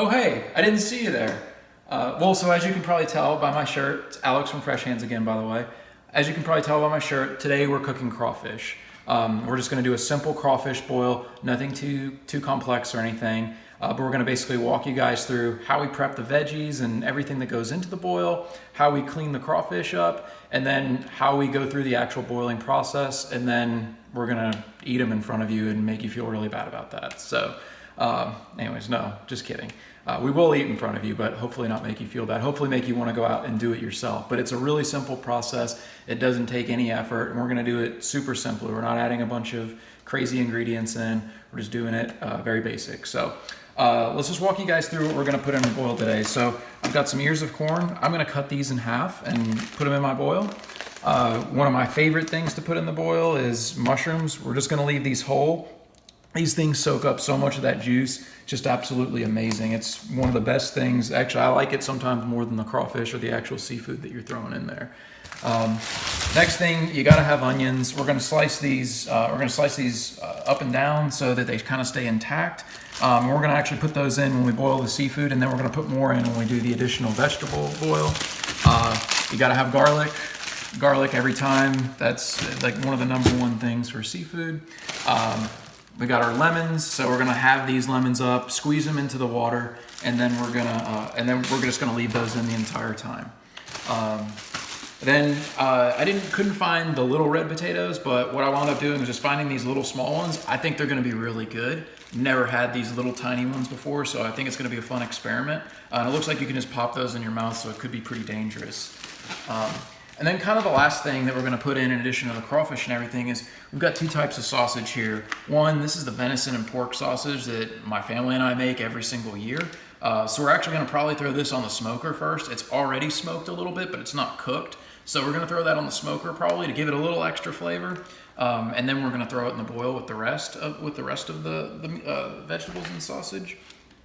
Oh, hey, I didn't see you there. Well, so as you can probably tell by my shirt, it's Alex from Fresh Hands again, by the way. As you can probably tell by my shirt, today we're cooking crawfish. We're just gonna do a simple crawfish boil, nothing too complex or anything. But we're gonna basically walk you guys through how we prep the veggies and everything that goes into the boil, how we clean the crawfish up, and then how we go through the actual boiling process, and then we're gonna eat them in front of you and make you feel really bad about that. So anyways, no, just kidding. We will eat in front of you, but hopefully not make you feel bad. Hopefully make you want to go out and do it yourself. But it's a really simple process. It doesn't take any effort, and we're going to do it super simply. We're not adding a bunch of crazy ingredients in. We're just doing it very basic. So let's just walk you guys through what we're going to put in the boil today. So I've got some ears of corn. I'm going to cut these in half and put them in my boil. One of my favorite things to put in the boil is mushrooms. We're just going to leave these whole. These things soak up so much of that juice, just absolutely amazing. It's one of the best things. Actually, I like it sometimes more than the crawfish or the actual seafood that you're throwing in there. Next thing, you gotta have onions. We're gonna slice these. Up and down so that they kind of stay intact. We're gonna actually put those in when we boil the seafood, and then we're gonna put more in when we do the additional vegetable boil. You gotta have garlic. Garlic every time. That's like one of the #1 things for seafood. We got our lemons, so we're gonna have these lemons up, squeeze them into the water, and then we're just gonna leave those in the entire time. I couldn't find the little red potatoes, but what I wound up doing was just finding these little small ones. I think they're gonna be really good. Never had these little tiny ones before, so I think it's gonna be a fun experiment. And it looks like you can just pop those in your mouth, so it could be pretty dangerous. And then kind of the last thing that we're gonna put in addition to the crawfish and everything is we've got 2 types of sausage here. One, this is the venison and pork sausage that my family and I make every single year. So we're actually gonna probably throw this on the smoker first. It's already smoked a little bit, but it's not cooked. So we're gonna throw that on the smoker probably to give it a little extra flavor. And then we're gonna throw it in the boil with the rest of the vegetables and sausage.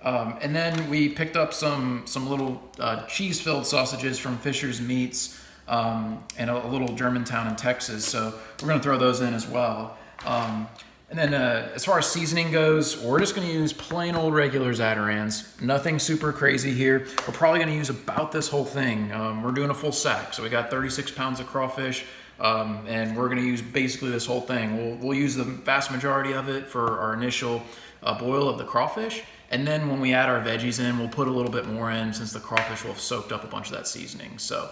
And then we picked up some little cheese-filled sausages from Fisher's Meats. And a little Germantown in Texas, so we're gonna throw those in as well. And then as far as seasoning goes, we're just gonna use plain old regular Zatarains. Nothing super crazy here. We're probably gonna use about this whole thing. We're doing a full sack, so we got 36 pounds of crawfish, and we're gonna use basically this whole thing. We'll use the vast majority of it for our initial boil of the crawfish, and then when we add our veggies in, we'll put a little bit more in since the crawfish will have soaked up a bunch of that seasoning. So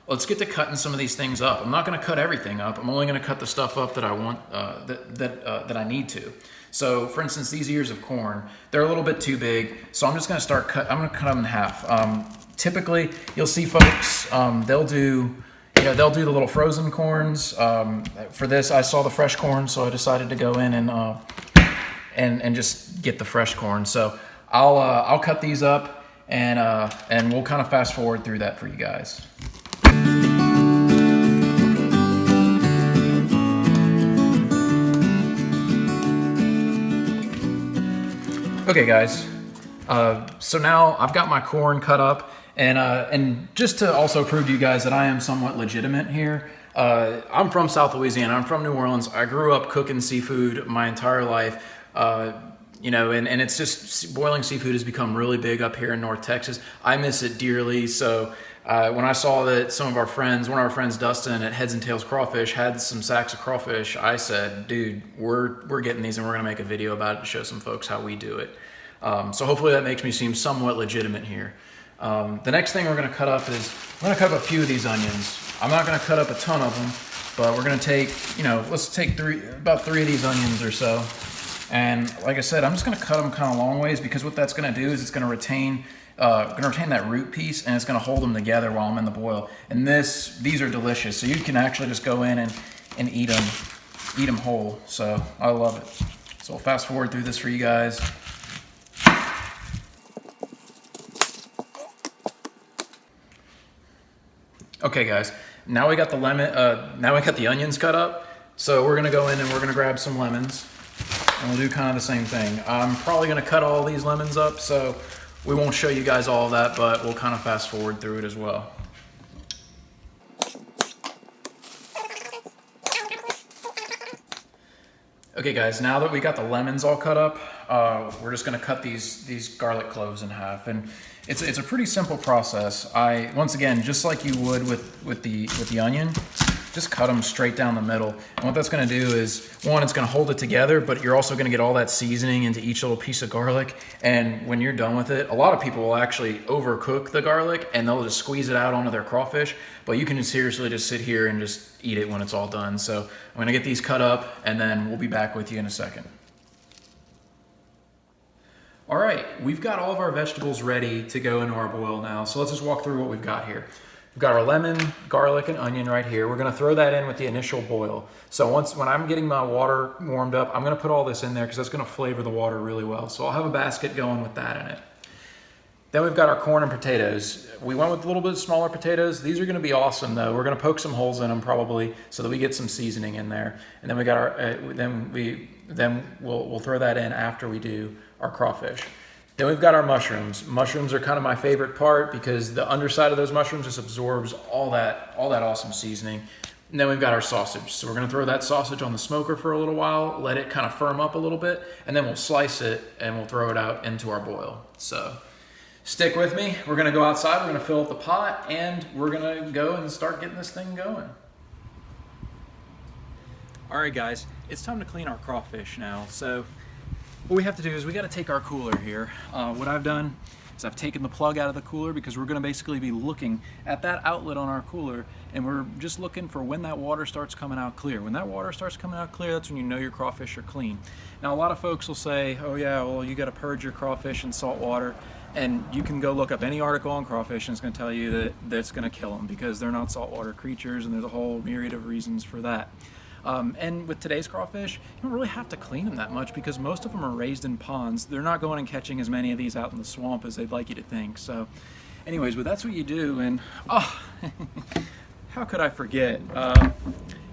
let's get to cutting some of these things up. I'm not going to cut everything up. I'm only going to cut the stuff up that I want, that I need to. So, for instance, these ears of corn, they're a little bit too big. So I'm just going to I'm going to cut them in half. Typically, you'll see folks, they'll do the little frozen corns. For this, I saw the fresh corn, so I decided to go in and just get the fresh corn. So I'll cut these up. And we'll kind of fast forward through that for you guys. Okay, guys. So now I've got my corn cut up, and just to also prove to you guys that I am somewhat legitimate here, I'm from South Louisiana. I'm from New Orleans. I grew up cooking seafood my entire life. And it's just boiling seafood has become really big up here in North Texas. I miss it dearly. So when I saw that one of our friends, Dustin at Heads and Tails Crawfish, had some sacks of crawfish, I said, dude, we're getting these and we're gonna make a video about it to show some folks how we do it. So hopefully that makes me seem somewhat legitimate here. The next thing we're gonna cut up is, we're gonna cut up a few of these onions. I'm not gonna cut up a ton of them, but we're gonna take, let's take about 3 of these onions or so. And like I said, I'm just gonna cut them kind of long ways because what that's gonna do is it's gonna retain that root piece and it's gonna hold them together while I'm in the boil. And these are delicious. So you can actually just go in and eat them whole. So I love it. So I'll fast forward through this for you guys. Okay guys, now we got the onions cut up. So we're gonna go in and we're gonna grab some lemons. And we'll do kind of the same thing. I'm probably gonna cut all these lemons up, so we won't show you guys all of that, but we'll kind of fast forward through it as well. Okay guys, now that we got the lemons all cut up, we're just gonna cut these garlic cloves in half, and it's a pretty simple process. Once again, just like you would with the onion, just cut them straight down the middle. And what that's gonna do is, one, it's gonna hold it together, but you're also gonna get all that seasoning into each little piece of garlic. And when you're done with it, a lot of people will actually overcook the garlic and they'll just squeeze it out onto their crawfish, but you can just seriously just sit here and just eat it when it's all done. So I'm gonna get these cut up and then we'll be back with you in a second. All right, we've got all of our vegetables ready to go into our boil now. So let's just walk through what we've got here. We've got our lemon, garlic, and onion right here. We're gonna throw that in with the initial boil. So when I'm getting my water warmed up, I'm gonna put all this in there because that's gonna flavor the water really well. So I'll have a basket going with that in it. Then we've got our corn and potatoes. We went with a little bit smaller potatoes. These are gonna be awesome though. We're gonna poke some holes in them probably so that we get some seasoning in there. And then we got our, we'll throw that in after we do our crawfish. Then we've got our mushrooms. Mushrooms are kind of my favorite part because the underside of those mushrooms just absorbs all that awesome seasoning. And then we've got our sausage. So we're gonna throw that sausage on the smoker for a little while, let it kind of firm up a little bit, and then we'll slice it and we'll throw it out into our boil. So stick with me. We're gonna go outside, we're gonna fill up the pot, and we're gonna go and start getting this thing going. All right guys, it's time to clean our crawfish now. So what we have to do is we got to take our cooler here. What I've done is I've taken the plug out of the cooler because we're going to basically be looking at that outlet on our cooler, and we're just looking for when that water starts coming out clear. When that water starts coming out clear, that's when you know your crawfish are clean. Now a lot of folks will say, oh yeah, well you got to purge your crawfish in salt water, and you can go look up any article on crawfish and it's going to tell you that that's going to kill them because they're not saltwater creatures, and there's a whole myriad of reasons for that. And with today's crawfish, you don't really have to clean them that much because most of them are raised in ponds. They're not going and catching as many of these out in the swamp as they'd like you to think. So anyways, but that's what you do. And oh, how could I forget?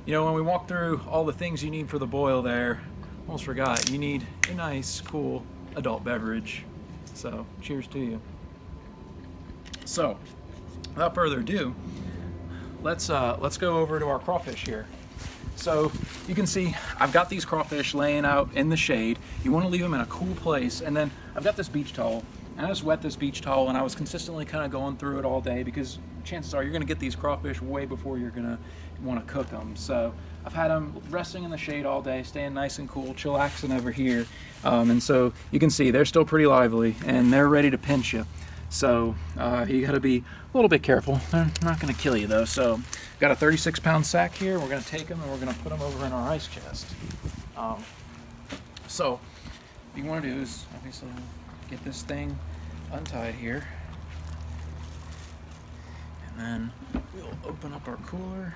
You know, when we walked through all the things you need for the boil there, almost forgot, you need a nice, cool adult beverage. So cheers to you. So without further ado, let's go over to our crawfish here. So you can see I've got these crawfish laying out in the shade. You want to leave them in a cool place. And then I've got this beach towel, and I just wet this beach towel, and I was consistently kind of going through it all day because chances are you're going to get these crawfish way before you're going to want to cook them. So I've had them resting in the shade all day, staying nice and cool, chillaxing over here. And so you can see they're still pretty lively and they're ready to pinch you. So you got to be a little bit careful. They're not going to kill you though. So got a 36-pound sack here. We're going to take them and we're going to put them over in our ice chest. So what you want to do is obviously get this thing untied here, and then we'll open up our cooler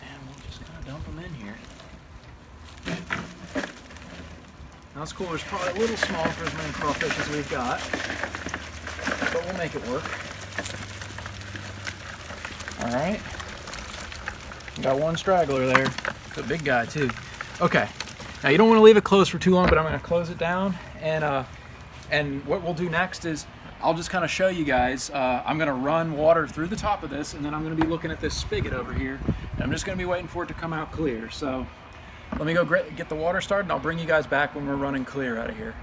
and we'll just kind of dump them in here. Now this cooler is probably a little small for as many crawfish as we've got, but we'll make it work. All right, got one straggler there. It's a big guy too. Okay, now you don't want to leave it closed for too long, but I'm going to close it down, and what we'll do next is I'll just kind of show you guys. I'm going to run water through the top of this, and then I'm going to be looking at this spigot over here, and I'm just going to be waiting for it to come out clear. So let me go get the water started, and I'll bring you guys back when we're running clear out of here.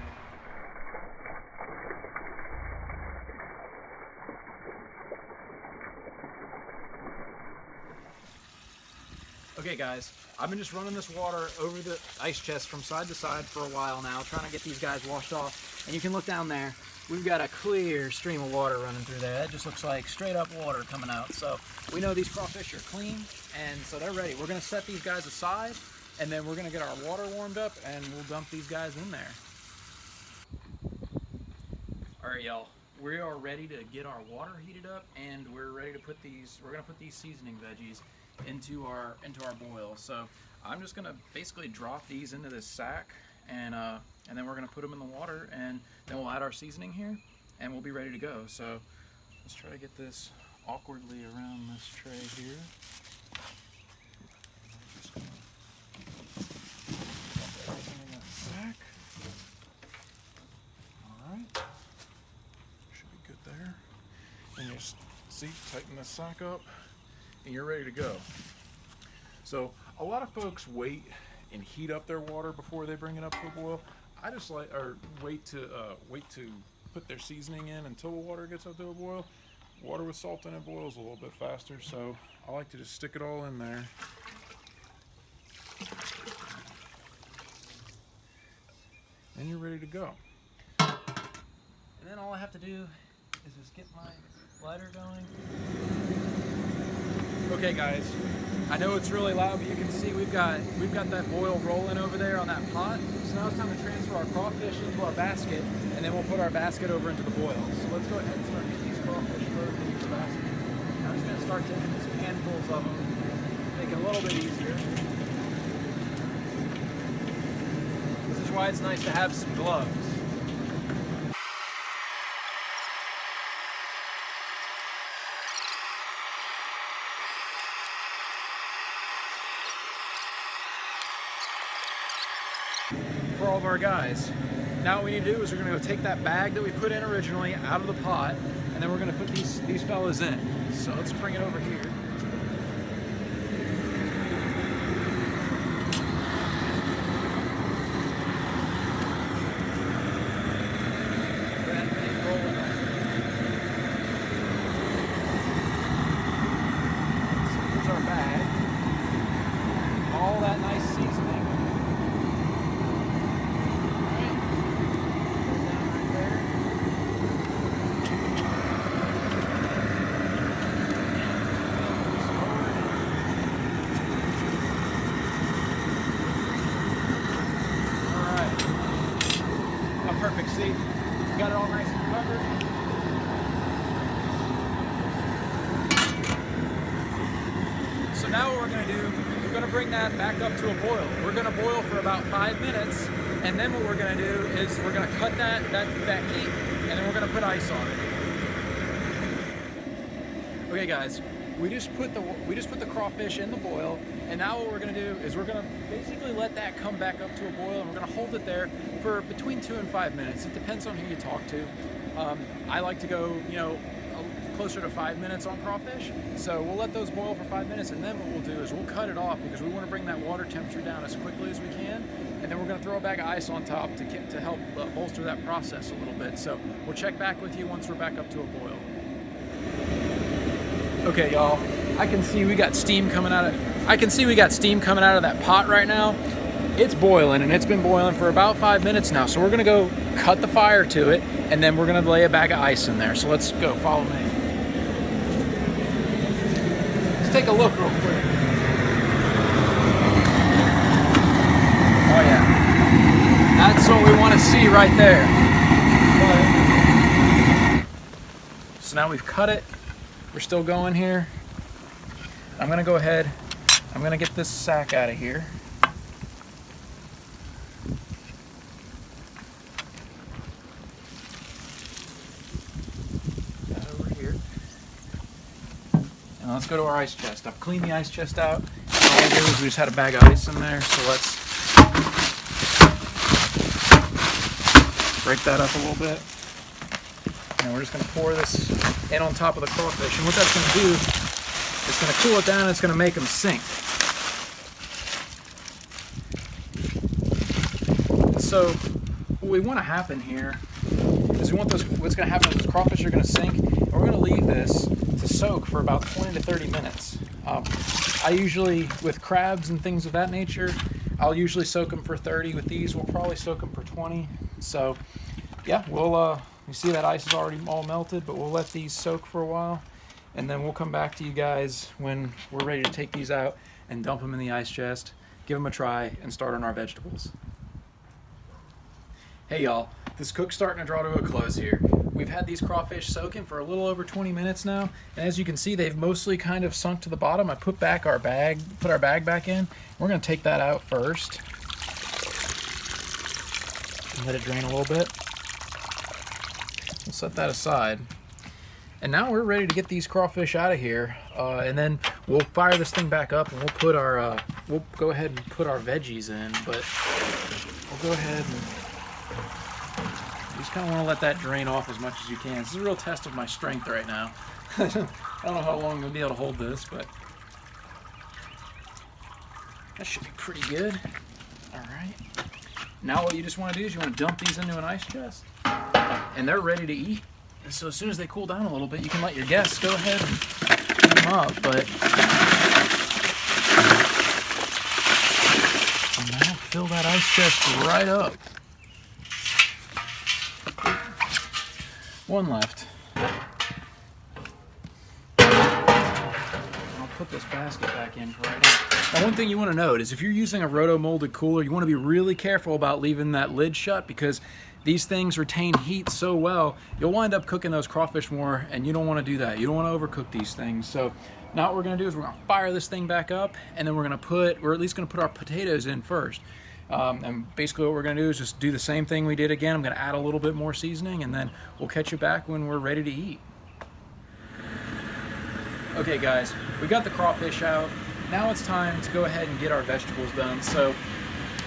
Okay guys, I've been just running this water over the ice chest from side to side for a while now, trying to get these guys washed off. And you can look down there, we've got a clear stream of water running through there. That just looks like straight up water coming out. So we know these crawfish are clean, and so they're ready. We're gonna set these guys aside, and then we're gonna get our water warmed up, and we'll dump these guys in there. All right, y'all, we are ready to get our water heated up, and we're ready to put these, we're gonna put these seasoning veggies into our boil. So I'm just gonna basically drop these into this sack, and then we're gonna put them in the water, and then we'll add our seasoning here, and we'll be ready to go. So let's try to get this awkwardly around this tray here. Just gonna dump everything in that sack. All right, should be good there. And just see, tighten the sack up, and you're ready to go. So a lot of folks wait and heat up their water before they bring it up to a boil. I just like, or wait to put their seasoning in until the water gets up to a boil. Water with salt in it boils a little bit faster, so I like to just stick it all in there. And you're ready to go. And then all I have to do is just get my lighter going. Okay guys, I know it's really loud, but you can see we've got that boil rolling over there on that pot. So now it's time to transfer our crawfish into our basket, and then we'll put our basket over into the boil. So let's go ahead and start getting these crawfish thrown into the basket. I'm just gonna start taking some handfuls of them, make it a little bit easier. This is why it's nice to have some gloves. For all of our guys. Now what we need to do is we're going to go take that bag that we put in originally out of the pot, and then we're going to put these fellas in. So let's bring it over here. So here's our bag. All that nice seasoning. Perfect, see? We got it all nice and covered. So now what we're going to do, we're going to bring that back up to a boil. We're going to boil for about 5 minutes, and then what we're going to do is we're going to cut that heat, and then we're going to put ice on it. Okay guys, we just put the crawfish in the boil, and now what we're going to do is we're going to basically let that come back up to a boil, and we're going to hold it there for between 2 and 5 minutes. It depends on who you talk to. I like to go, closer to 5 minutes on crawfish. So we'll let those boil for 5 minutes, and then what we'll do is we'll cut it off because we want to bring that water temperature down as quickly as we can. And then we're going to throw a bag of ice on top to help bolster that process a little bit. So we'll check back with you once we're back up to a boil. Okay, y'all. I can see we got steam coming out of that pot right now. It's boiling, and it's been boiling for about 5 minutes now. So we're gonna go cut the fire to it, and then we're gonna lay a bag of ice in there. So let's go, follow me. Let's take a look real quick. Oh yeah, that's what we want to see right there. So now we've cut it. We're still going here. I'm gonna go ahead, I'm gonna get this sack out of here. That over here. And let's go to our ice chest. I've cleaned the ice chest out. All we did was we just had a bag of ice in there, so let's break that up a little bit. And we're just gonna pour this in on top of the crawfish. And what that's gonna do, it's going to cool it down and it's going to make them sink. So what we want to happen here is what's going to happen is the crawfish are going to sink, and we're going to leave this to soak for about 20 to 30 minutes. I usually, with crabs and things of that nature, I'll usually soak them for 30. With these, we'll probably soak them for 20. So yeah, you see that ice is already all melted, but we'll let these soak for a while. And then we'll come back to you guys when we're ready to take these out and dump them in the ice chest, give them a try, and start on our vegetables. Hey y'all, this cook's starting to draw to a close here. We've had these crawfish soaking for a little over 20 minutes now, and as you can see, they've mostly kind of sunk to the bottom. I put our bag back in. We're gonna take that out first and let it drain a little bit. We'll set that aside. And now we're ready to get these crawfish out of here, and then we'll fire this thing back up, and we'll put we'll go ahead and put our veggies in. But we'll go ahead and you just kind of want to let that drain off as much as you can. This is a real test of my strength right now. I don't know how long I'm gonna be able to hold this, but that should be pretty good. All right. Now what you just want to do is you want to dump these into an ice chest, and they're ready to eat. So as soon as they cool down a little bit, you can let your guests go ahead and heat them up. But now fill that ice chest right up. One left. I'll put this basket back in for right now. Now, one thing you want to note is if you're using a roto-molded cooler, you want to be really careful about leaving that lid shut, because these things retain heat so well, you'll wind up cooking those crawfish more, and you don't want to do that. You don't want to overcook these things. So now what we're going to do is we're going to fire this thing back up, and then we're at least going to put our potatoes in first. And basically what we're going to do is just do the same thing we did again. I'm going to add a little bit more seasoning, and then we'll catch you back when we're ready to eat. Okay guys, we got the crawfish out. Now it's time to go ahead and get our vegetables done. So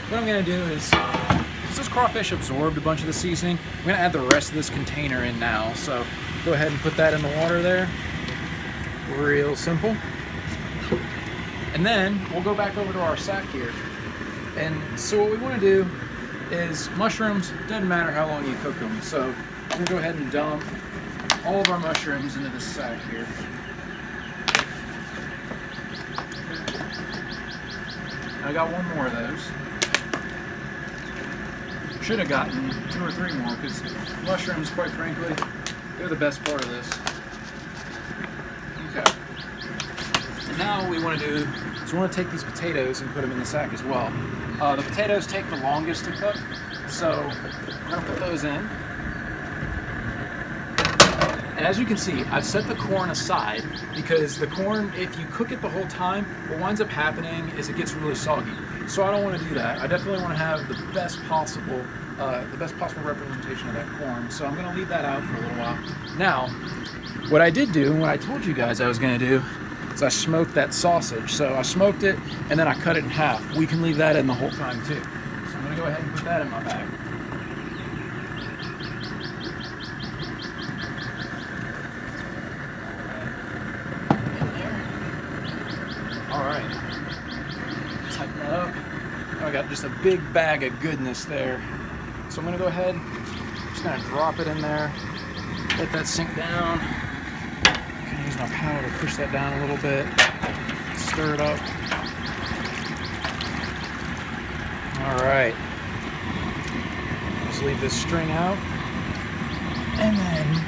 what I'm going to do is, since this crawfish absorbed a bunch of the seasoning, I'm going to add the rest of this container in now. So go ahead and put that in the water there. Real simple. And then we'll go back over to our sack here. And so what we want to do is, mushrooms, doesn't matter how long you cook them. So I'm going to go ahead and dump all of our mushrooms into this sack here. I got one more of those. Should have gotten 2 or 3 more, because mushrooms, quite frankly, they're the best part of this. Okay. And now what we want to do is we want to take these potatoes and put them in the sack as well. The potatoes take the longest to cook, so we're going to put those in. And as you can see, I've set the corn aside, because the corn, if you cook it the whole time, what winds up happening is it gets really soggy. So I don't want to do that. I definitely want to have the best possible representation of that corn. So I'm going to leave that out for a little while. Now, what I did do, and what I told you guys I was going to do, is I smoked that sausage. So I smoked it, and then I cut it in half. We can leave that in the whole time too. So I'm going to go ahead and put that in my bag. Alright, tighten that up. Now I got just a big bag of goodness there. So I'm going to go ahead, just going to drop it in there, let that sink down. I'm going to use my power to push that down a little bit, stir it up. Alright, just leave this string out, and then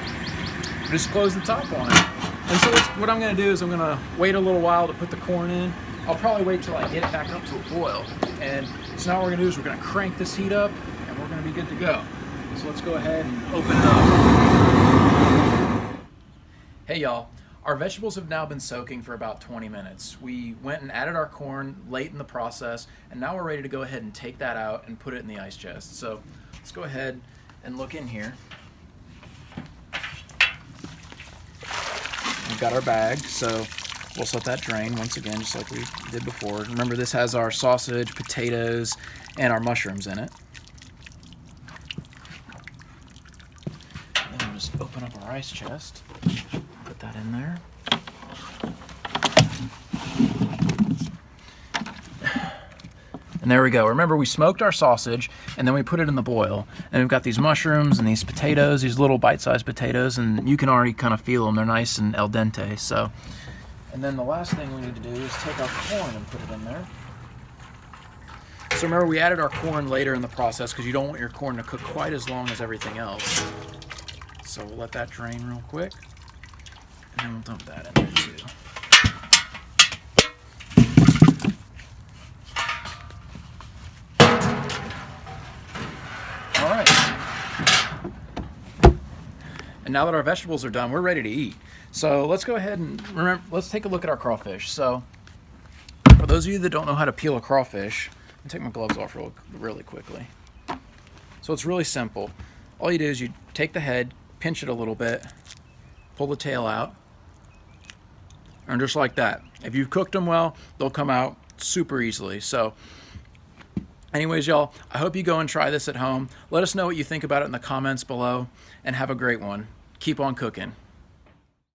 just close the top on it. And so what I'm going to do is I'm going to wait a little while to put the corn in. I'll probably wait till I get it back up to a boil. And so now what we're going to do is we're going to crank this heat up, and we're going to be good to go. So let's go ahead and open it up. Hey y'all, our vegetables have now been soaking for about 20 minutes. We went and added our corn late in the process, and now we're ready to go ahead and take that out and put it in the ice chest. So let's go ahead and look in here. We've got our bag, so we'll let that drain once again, just like we did before. Remember, this has our sausage, potatoes, and our mushrooms in it. And then we'll just open up our ice chest, put that in there. And there we go. Remember, we smoked our sausage, and then we put it in the boil. And we've got these mushrooms and these potatoes, these little bite-sized potatoes, and you can already kind of feel them. They're nice and al dente. So, and then the last thing we need to do is take out the corn and put it in there. So remember, we added our corn later in the process because you don't want your corn to cook quite as long as everything else. So we'll let that drain real quick, and then we'll dump that in there too. And now that our vegetables are done, we're ready to eat. So let's go ahead and let's take a look at our crawfish. So for those of you that don't know how to peel a crawfish, I'll take my gloves off really quickly. So it's really simple. All you do is you take the head, pinch it a little bit, pull the tail out, and just like that. If you've cooked them well, they'll come out super easily. So anyways, y'all, I hope you go and try this at home. Let us know what you think about it in the comments below, and have a great one. Keep on cooking.